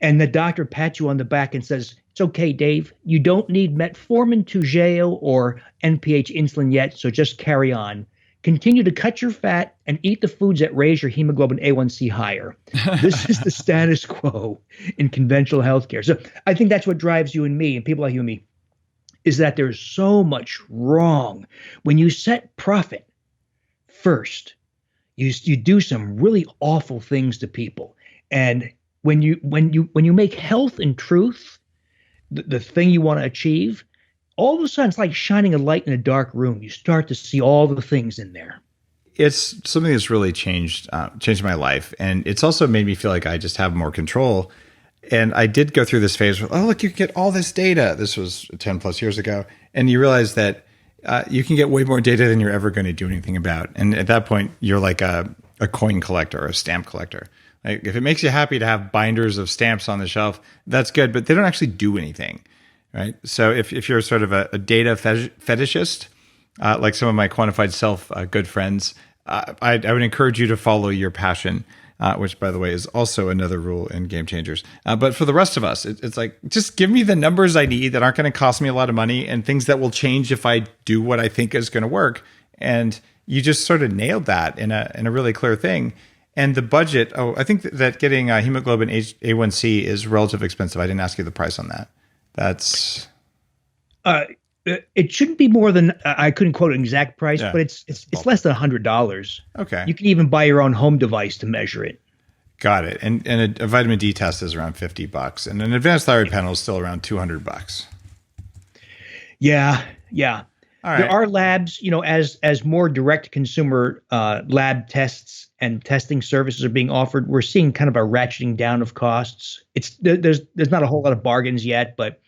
Speaker 3: And the doctor pats you on the back and says, it's okay, Dave. You don't need metformin, Toujeo, or NPH insulin yet, so just carry on. Continue to cut your fat and eat the foods that raise your hemoglobin A1c higher. This is the status quo in conventional healthcare. So I think that's what drives you and me, and people like you and me, is that there's so much wrong. When you set profit first, you do some really awful things to people. And when you make health and truth the thing you want to achieve, all of a sudden it's like shining a light in a dark room. You start to see all the things in there.
Speaker 2: It's something that's really changed my life, and it's also made me feel like I just have more control. And I did go through this phase where, oh, look, you can get all this data. This was 10 plus years ago. And you realize that you can get way more data than you're ever going to do anything about. And at that point, you're like a coin collector or a stamp collector. Like, if it makes you happy to have binders of stamps on the shelf, that's good, but they don't actually do anything, right? So if you're sort of a data fetishist, like some of my quantified self good friends, I would encourage you to follow your passion, which, by the way, is also another rule in Game Changers. But for the rest of us, it's like, just give me the numbers I need that aren't going to cost me a lot of money, and things that will change if I do what I think is going to work. And you just sort of nailed that in a really clear thing. And the budget, I think that getting hemoglobin A1c is relatively expensive. I didn't ask you the price on that. That's...
Speaker 3: It shouldn't be more than, I couldn't quote an exact price, but it's less than $100.
Speaker 2: Okay.
Speaker 3: You can even buy your own home device to measure it.
Speaker 2: Got it. And a vitamin D test is around $50, and an advanced thyroid panel is still around $200.
Speaker 3: Yeah.
Speaker 2: All right.
Speaker 3: There are labs, as more direct consumer lab tests and testing services are being offered, we're seeing kind of a ratcheting down of costs. There's not a whole lot of bargains yet, but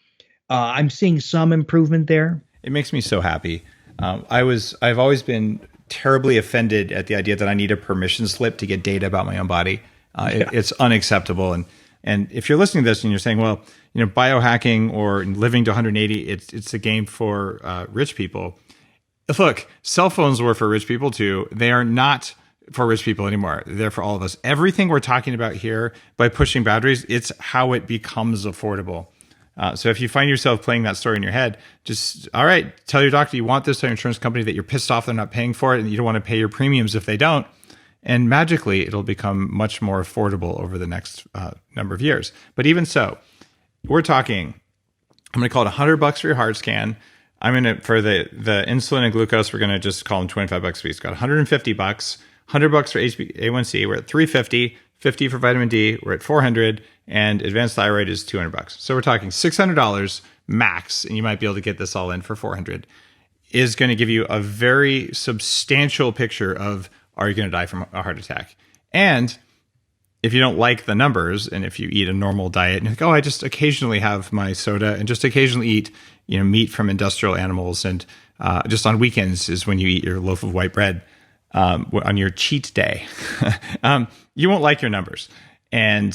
Speaker 3: I'm seeing some improvement there.
Speaker 2: It makes me so happy. I've always been terribly offended at the idea that I need a permission slip to get data about my own body. It's unacceptable. And if you're listening to this and you're saying, well, biohacking or living to 180, it's a game for rich people. Look, cell phones were for rich people too. They are not for rich people anymore. They're for all of us. Everything we're talking about here, by pushing boundaries, it's how it becomes affordable. So if you find yourself playing that story in your head, just, all right, tell your doctor you want this, tell your insurance company that you're pissed off they're not paying for it, and you don't want to pay your premiums if they don't. And magically, it'll become much more affordable over the next number of years. But even so, we're talking, I'm going to call it $100 for your heart scan. I'm going to, for the insulin and glucose, we're going to just call them $25 a piece. Got $150, $100 for A1C. We're at $350, $50 for vitamin D. We're at $400, and advanced thyroid is $200. So we're talking $600 max, and you might be able to get this all in for $400. Is going to give you a very substantial picture of, are you going to die from a heart attack? And if you don't like the numbers, and if you eat a normal diet, and you're like, oh, I just occasionally have my soda and just occasionally eat, meat from industrial animals, and just on weekends is when you eat your loaf of white bread on your cheat day, you won't like your numbers. And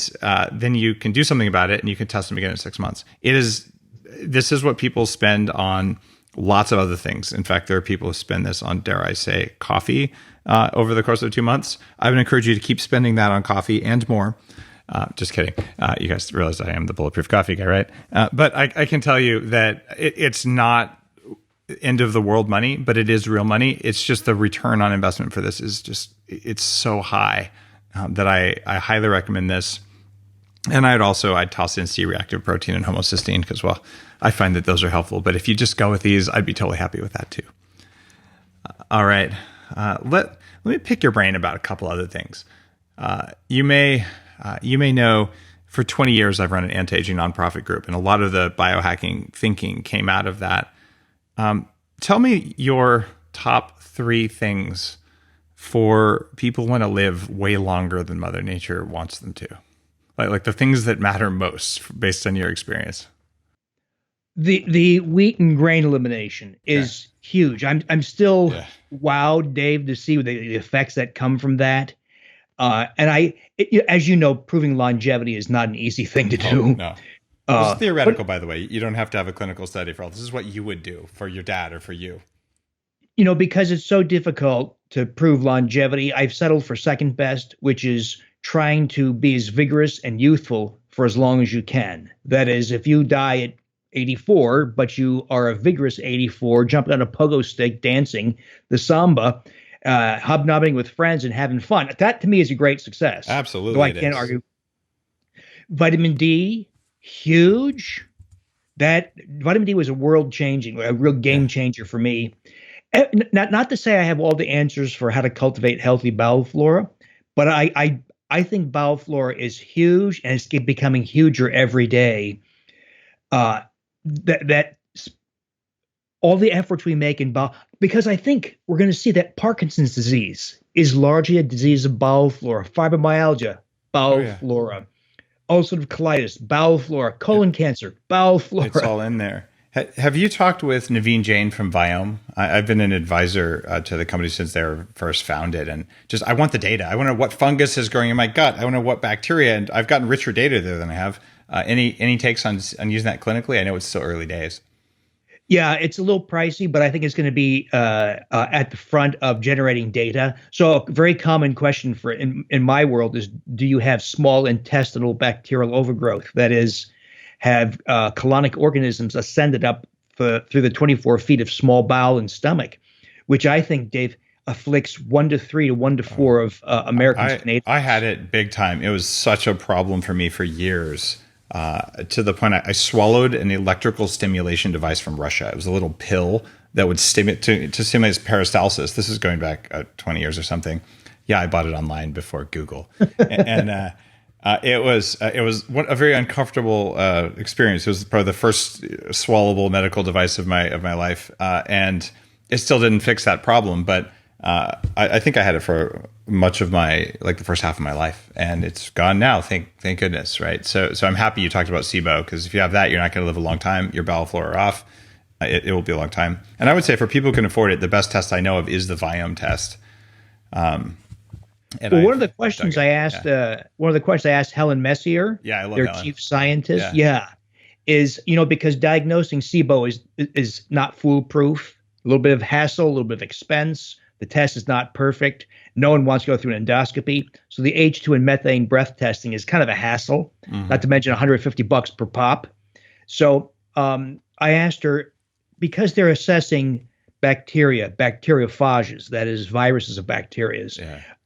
Speaker 2: then you can do something about it, and you can test them again in 6 months. This is what people spend on lots of other things. In fact, there are people who spend this on, dare I say, coffee over the course of 2 months. I would encourage you to keep spending that on coffee and more. Just kidding. You guys realize I am the Bulletproof coffee guy, right? But I can tell you that it's not end of the world money, but it is real money. It's just the return on investment for this is just, it's so high that I highly recommend this. And I'd toss in C-reactive protein and homocysteine because, well, I find that those are helpful. But if you just go with these, I'd be totally happy with that too. All right. Let me pick your brain about a couple other things. You may know for 20 years I've run an anti-aging nonprofit group, and a lot of the biohacking thinking came out of that. Tell me your top 3 things for people who want to live way longer than Mother Nature wants them to. Like the things that matter most based on your experience.
Speaker 3: The wheat and grain elimination is huge. I'm still wowed, Dave, to see the effects that come from that. As you know, proving longevity is not an easy thing to do.
Speaker 2: No. This is theoretical, by the way. You don't have to have a clinical study for all. This is what you would do for your dad or for you.
Speaker 3: Because it's so difficult to prove longevity, I've settled for second best, which is trying to be as vigorous and youthful for as long as you can. That is, if you die at 84, but you are a vigorous 84, jumping on a pogo stick, dancing the samba, hobnobbing with friends and having fun. That to me is a great success.
Speaker 2: Absolutely.
Speaker 3: Though I can't argue. Vitamin D, huge. That vitamin D was a real game changer for me. Not to say I have all the answers for how to cultivate healthy bowel flora, but I think bowel flora is huge, and it's becoming huger every day. That all the efforts we make in bowel, because I think we're going to see that Parkinson's disease is largely a disease of bowel flora, fibromyalgia, bowel flora, ulcerative colitis, bowel flora, colon cancer, bowel flora.
Speaker 2: It's all in there. Have you talked with Naveen Jain from Viome? I've been an advisor to the company since they were first founded, and I want the data. I want to know what fungus is growing in my gut. I want to know what bacteria, and I've gotten richer data there than I have. Any takes on using that clinically? I know it's still early days.
Speaker 3: Yeah, it's a little pricey, but I think it's going to be at the front of generating data. So a very common question in my world is, do you have small intestinal bacterial overgrowth? That is, have colonic organisms ascended up through the 24 feet of small bowel and stomach, which I think, Dave, afflicts 1 to 3 to 1 to 4 of Americans.
Speaker 2: I had it big time. It was such a problem for me for years. To the point I swallowed an electrical stimulation device from Russia. It was a little pill that would stimulate peristalsis. This is going back 20 years or something. Yeah, I bought it online before Google, and it was a very uncomfortable experience. It was probably the first swallowable medical device of my life, and it still didn't fix that problem. But I think I had it for much of the first half of my life, and it's gone now. Thank goodness, right? So I'm happy you talked about SIBO, because if you have that, you're not going to live a long time. Your bowel flora are off. It will be a long time. And I would say for people who can afford it, the best test I know of is the Viome test.
Speaker 3: One of the questions I asked Helen Messier,
Speaker 2: I love
Speaker 3: their
Speaker 2: Helen.
Speaker 3: chief scientist, is because diagnosing SIBO is not foolproof. A little bit of hassle, a little bit of expense. The test is not perfect. No one wants to go through an endoscopy. So the H2 and methane breath testing is kind of a hassle, not to mention $150 per pop. So I asked her, because they're assessing bacteriophages, that is viruses of bacteria,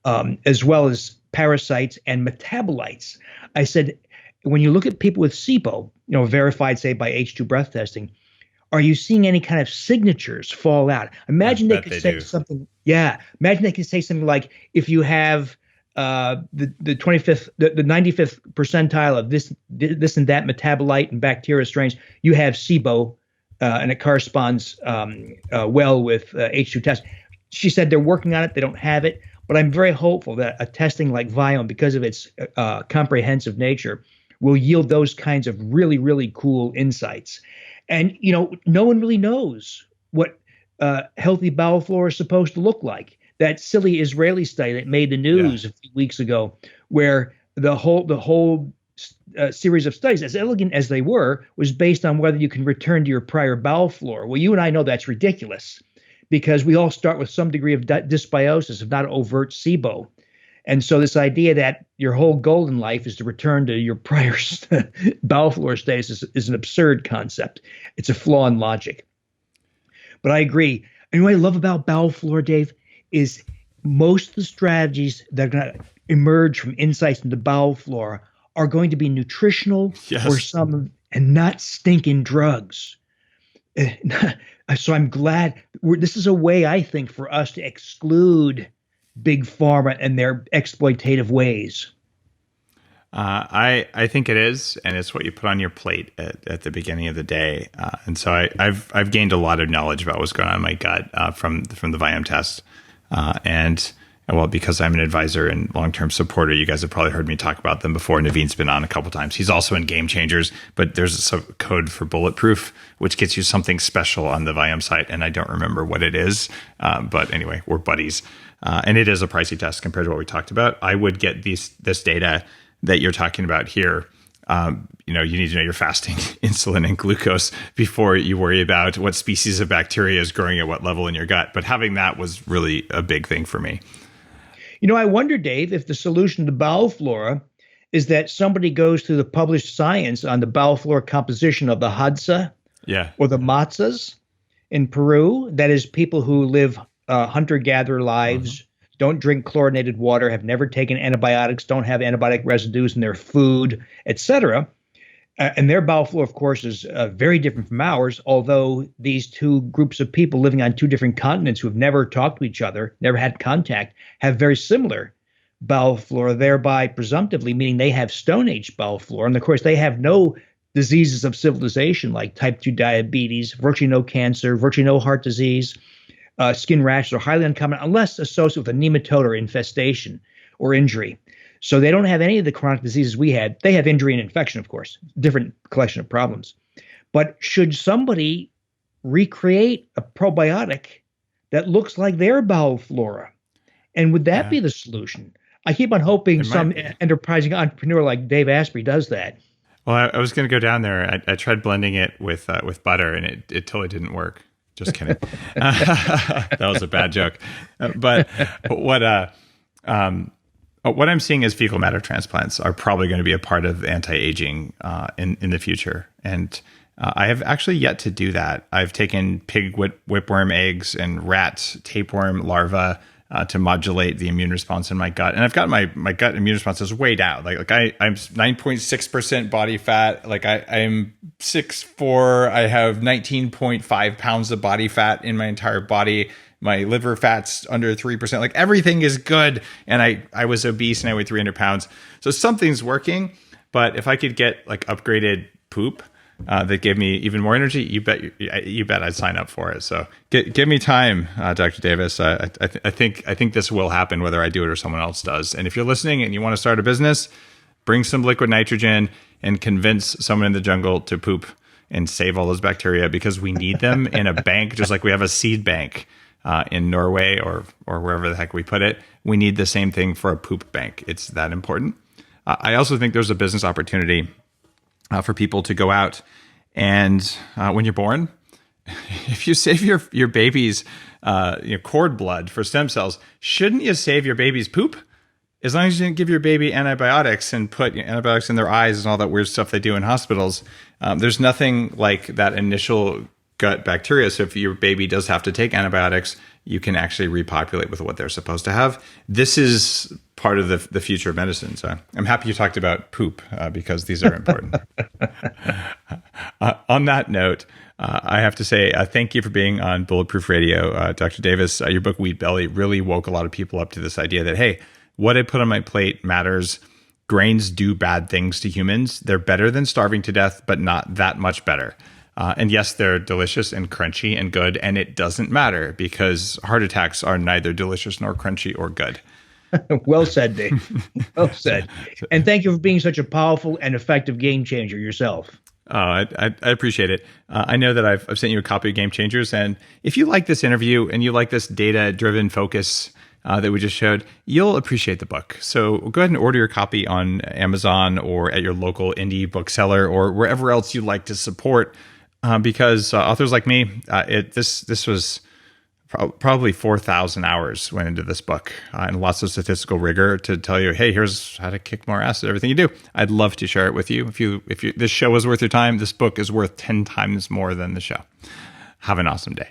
Speaker 3: as well as parasites and metabolites. I said, when you look at people with SIBO, verified, say, by H2 breath testing, are you seeing any kind of signatures fall out? Imagine they could say something. Yeah. Imagine they could say something like, if you have the 95th percentile of this and that metabolite and bacteria strains, you have SIBO, and it corresponds well with H2 test. She said they're working on it. They don't have it, but I'm very hopeful that a testing like Viome, because of its comprehensive nature, will yield those kinds of really, really cool insights. And, no one really knows what healthy bowel flora is supposed to look like. That silly Israeli study that made the news a few weeks ago, where the whole series of studies, as elegant as they were, was based on whether you can return to your prior bowel flora. Well, you and I know that's ridiculous, because we all start with some degree of dysbiosis, if not overt SIBO. And so this idea that your whole goal in life is to return to your prior bowel flora status is an absurd concept. It's a flaw in logic. But I agree. And what I love about bowel flora, Dave, is most of the strategies that are going to emerge from insights into bowel flora are going to be nutritional
Speaker 2: Yes.
Speaker 3: or some, and not stinking drugs. So I'm glad this is a way, I think, for us to exclude big pharma and their exploitative ways.
Speaker 2: I think it is, and it's what you put on your plate at the beginning of the day. And so I've gained a lot of knowledge about what's going on in my gut from the Viome test, and well, because I'm an advisor and long-term supporter, you guys have probably heard me talk about them before. Naveen's been on a couple times. He's also in Game Changers, but there's a code for Bulletproof, which gets you something special on the Viome site, and I don't remember what it is. But anyway, we're buddies, and it is a pricey test compared to what we talked about. I would get this data that you're talking about here. You need to know your fasting insulin and glucose before you worry about what species of bacteria is growing at what level in your gut. But having that was really a big thing for me.
Speaker 3: I wonder, Dave, if the solution to bowel flora is that somebody goes through the published science on the bowel flora composition of the Hadza or the Matsas in Peru. That is, people who live hunter-gatherer lives, don't drink chlorinated water, have never taken antibiotics, don't have antibiotic residues in their food, etc. And their bowel flora, of course, is very different from ours, although these two groups of people living on two different continents who have never talked to each other, never had contact, have very similar bowel flora, thereby presumptively meaning they have Stone Age bowel flora. And of course, they have no diseases of civilization like type 2 diabetes, virtually no cancer, virtually no heart disease. Skin rashes are highly uncommon unless associated with a nematode or infestation or injury. So they don't have any of the chronic diseases we had. They have injury and infection, of course, different collection of problems. But should somebody recreate a probiotic that looks like their bowel flora? And would that be the solution? I keep on hoping some enterprising entrepreneur like Dave Asprey does that.
Speaker 2: Well, I was going to go down there. I tried blending it with butter, and it totally didn't work. Just kidding. That was a bad joke. But what I'm seeing is fecal matter transplants are probably going to be a part of anti-aging in the future. And I have actually yet to do that. I've taken pig whipworm eggs and rat tapeworm larvae to modulate the immune response in my gut. And I've got my gut immune response is way down. Like I'm 9.6% body fat. Like I'm 6'4". I have 19.5 pounds of body fat in my entire body. My liver fat's under 3%. Like everything is good. And I was obese and I weighed 300 pounds. So something's working. But if I could get like upgraded poop that gave me even more energy, you bet I'd sign up for it. So give me time, Dr. Davis. I think this will happen whether I do it or someone else does. And if you're listening and you want to start a business, bring some liquid nitrogen and convince someone in the jungle to poop and save all those bacteria, because we need them in a bank, just like we have a seed bank in Norway or wherever the heck we put it. We need the same thing for a poop bank. It's that important. I also think there's a business opportunity for people to go out and when you're born, if you save your baby's cord blood for stem cells, shouldn't you save your baby's poop? As long as you didn't give your baby antibiotics and put antibiotics in their eyes and all that weird stuff they do in hospitals, there's nothing like that initial gut bacteria. So if your baby does have to take antibiotics, you can actually repopulate with what they're supposed to have. This is part of the future of medicine. So I'm happy you talked about poop because these are important. On that note, I have to say thank you for being on Bulletproof Radio. Dr. Davis, your book Wheat Belly really woke a lot of people up to this idea that, hey, what I put on my plate matters. Grains do bad things to humans. They're better than starving to death, but not that much better. And yes, they're delicious and crunchy and good, and it doesn't matter because heart attacks are neither delicious nor crunchy or good.
Speaker 3: Well said, Dave. Well said. And thank you for being such a powerful and effective game changer yourself.
Speaker 2: Oh, I appreciate it. I know that I've sent you a copy of Game Changers, and if you like this interview and you like this data-driven focus that we just showed, you'll appreciate the book. So go ahead and order your copy on Amazon or at your local indie bookseller or wherever else you like to support. Because authors like me, this was probably 4,000 hours went into this book and lots of statistical rigor to tell you, hey, here's how to kick more ass at everything you do. I'd love to share it with you. If this show is worth your time, this book is worth 10 times more than the show. Have an awesome day.